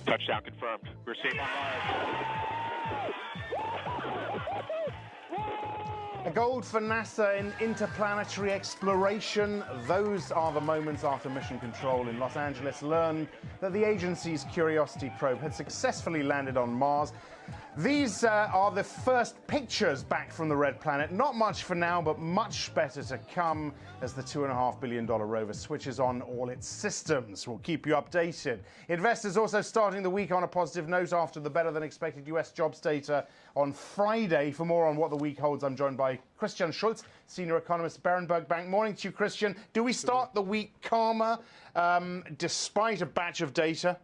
Touchdown confirmed. We're safe on live. A gold for NASA in interplanetary exploration. Those are the moments after Mission Control in Los Angeles learned that the agency's Curiosity probe had successfully landed on Mars. These are the first pictures back from the red planet. Not much for now, but much better to come as the $2.5 billion rover switches on all its systems. We'll keep you updated. Investors also starting the week on a positive note after the better-than-expected US jobs data on Friday. For more on what the week holds, I'm joined by Christian Schulz, senior economist at Berenberg Bank. Morning to you, Christian. Do we start the week calmer despite a batch of data?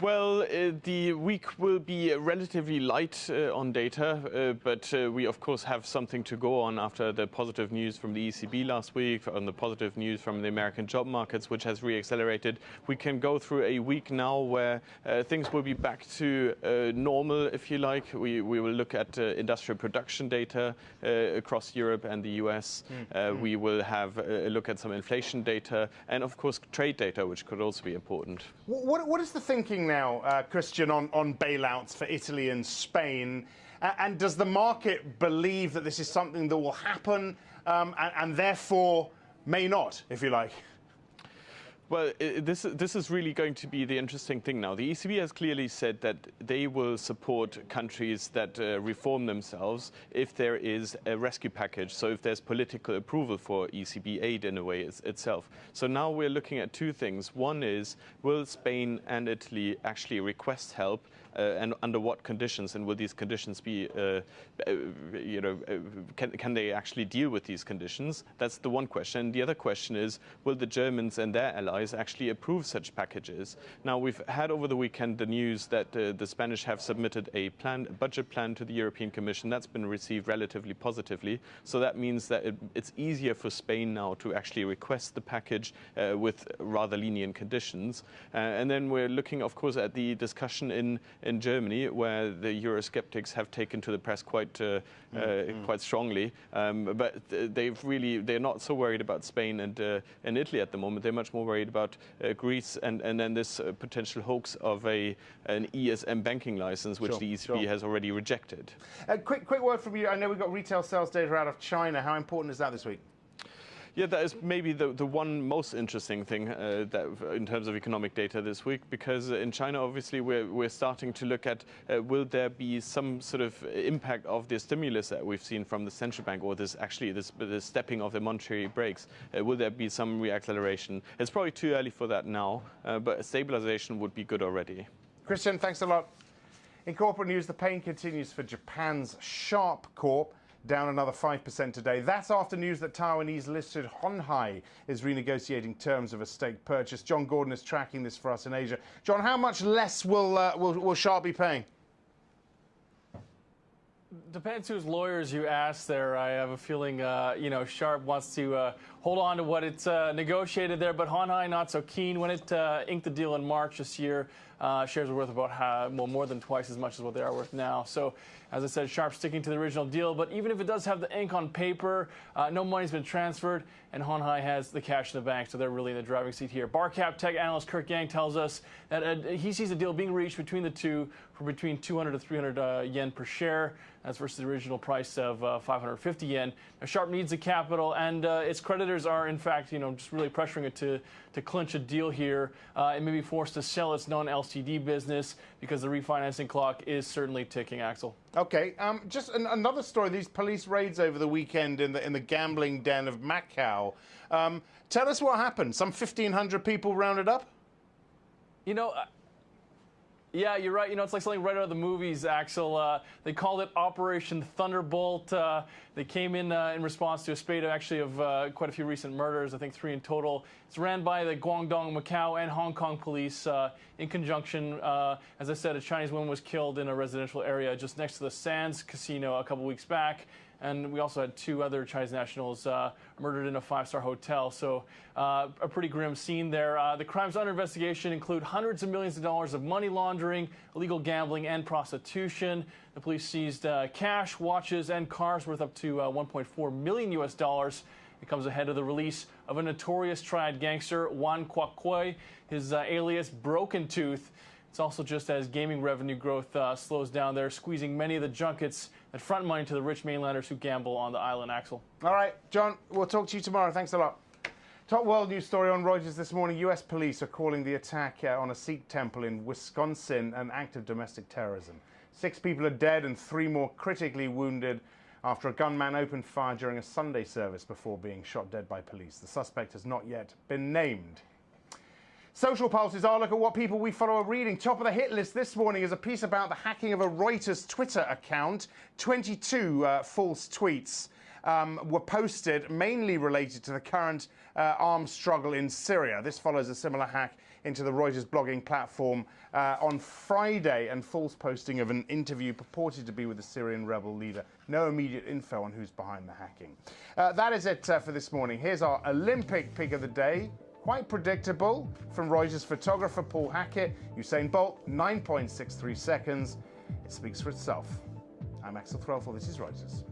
Well, the week will be relatively light on data, but we, of course, have something to go on after the positive news from the ECB last week, on the positive news from the American job markets, which has reaccelerated. We can go through a week now where things will be back to normal, if you like. We will look at industrial production data across Europe and the US. We will have a look at some inflation data and, of course, trade data, which could also be important. What is the thinking now, Christian, on bailouts for Italy and Spain? And does the market believe that this is something that will happen and therefore may not, if you like? Well, this is really going to be the interesting thing now. The ECB has clearly said that they will support countries that reform themselves if there is a rescue package, so if there's political approval for ECB aid in a way itself. So now we're looking at two things. One is, will Spain and Italy actually request help? And under what conditions? And will these conditions be, can they actually deal with these conditions? That's the one question. The other question is, will the Germans and their allies actually approve such packages? Now, we've had over the weekend the news that the Spanish have submitted a budget plan to the European Commission. That's been received relatively positively. So that means that it's easier for Spain now to actually request the package with rather lenient conditions. And then we're looking, of course, at the discussion in Germany, where the Eurosceptics have taken to the press quite strongly. But they're not so worried about Spain and Italy at the moment. They're much more worried about Greece and then this potential hoax of an ESM banking license, which the ECB has already rejected. Quick word from you. I know we've got retail sales data out of China. How important is that this week? Yeah, that is maybe the one most interesting thing that in terms of economic data this week, because in China, obviously, we're starting to look at will there be some sort of impact of the stimulus that we've seen from the central bank, or this stepping of the monetary brakes? Will there be some reacceleration? It's probably too early for that now, but a stabilization would be good already. Christian, thanks a lot. In corporate news, the pain continues for Japan's Sharp Corp, down another 5% today. That's after news that Taiwanese-listed Honhai is renegotiating terms of a stake purchase. John Gordon is tracking this for us in Asia. John, how much less will Sharp be paying? Depends whose lawyers you ask there. I have a feeling, Sharp wants to hold on to what it's negotiated there, but Honhai not so keen. When it inked the deal in March this year, shares were worth about more than twice as much as what they are worth now. So, as I said, Sharp sticking to the original deal. But even if it does have the ink on paper, no money's been transferred, and Honhai has the cash in the bank, so they're really in the driving seat here. Barcap tech analyst Kirk Yang tells us that he sees a deal being reached between the two for between 200 to 300 yen per share. That's versus the original price of 550 yen. Now, Sharp needs the capital, and its creditors are, in fact, just really pressuring it to clinch a deal here. It may be forced to sell its non-LCD business because the refinancing clock is certainly ticking, Axel. Okay, just another story. These police raids over the weekend in the gambling den of Macau. Tell us what happened. Some 1,500 people rounded up? Yeah, you're right. It's like something right out of the movies, Axel. They called it Operation Thunderbolt. They came in response to a spate of quite a few recent murders, I think 3 in total. It's ran by the Guangdong, Macau, and Hong Kong police in conjunction. As I said, a Chinese woman was killed in a residential area just next to the Sands Casino a couple weeks back. And we also had 2 other Chinese nationals murdered in a 5-star hotel. So a pretty grim scene there. The crimes under investigation include hundreds of millions of dollars of money laundering, illegal gambling, and prostitution. The police seized cash, watches, and cars worth up to $1.4 million US. It comes ahead of the release of a notorious triad gangster, Juan Kwakwe, his alias Broken Tooth. It's also just as gaming revenue growth slows down there, squeezing many of the junkets that front money to the rich mainlanders who gamble on the island, Axel. All right, John, we'll talk to you tomorrow. Thanks a lot. Top world news story on Reuters this morning. U.S. police are calling the attack on a Sikh temple in Wisconsin an act of domestic terrorism. 6 people are dead and 3 more critically wounded after a gunman opened fire during a Sunday service before being shot dead by police. The suspect has not yet been named. Social pulses are a look at what people we follow are reading. Top of the hit list this morning is a piece about the hacking of a Reuters Twitter account. 22 false tweets were posted, mainly related to the current armed struggle in Syria. This follows a similar hack into the Reuters blogging platform on Friday, and false posting of an interview purported to be with the Syrian rebel leader. No immediate info on who's behind the hacking. That is it for this morning. Here's our Olympic pick of the day. Quite predictable from Reuters photographer Paul Hackett. Usain Bolt, 9.63 seconds. It speaks for itself. I'm Axel Threlfall. This is Reuters.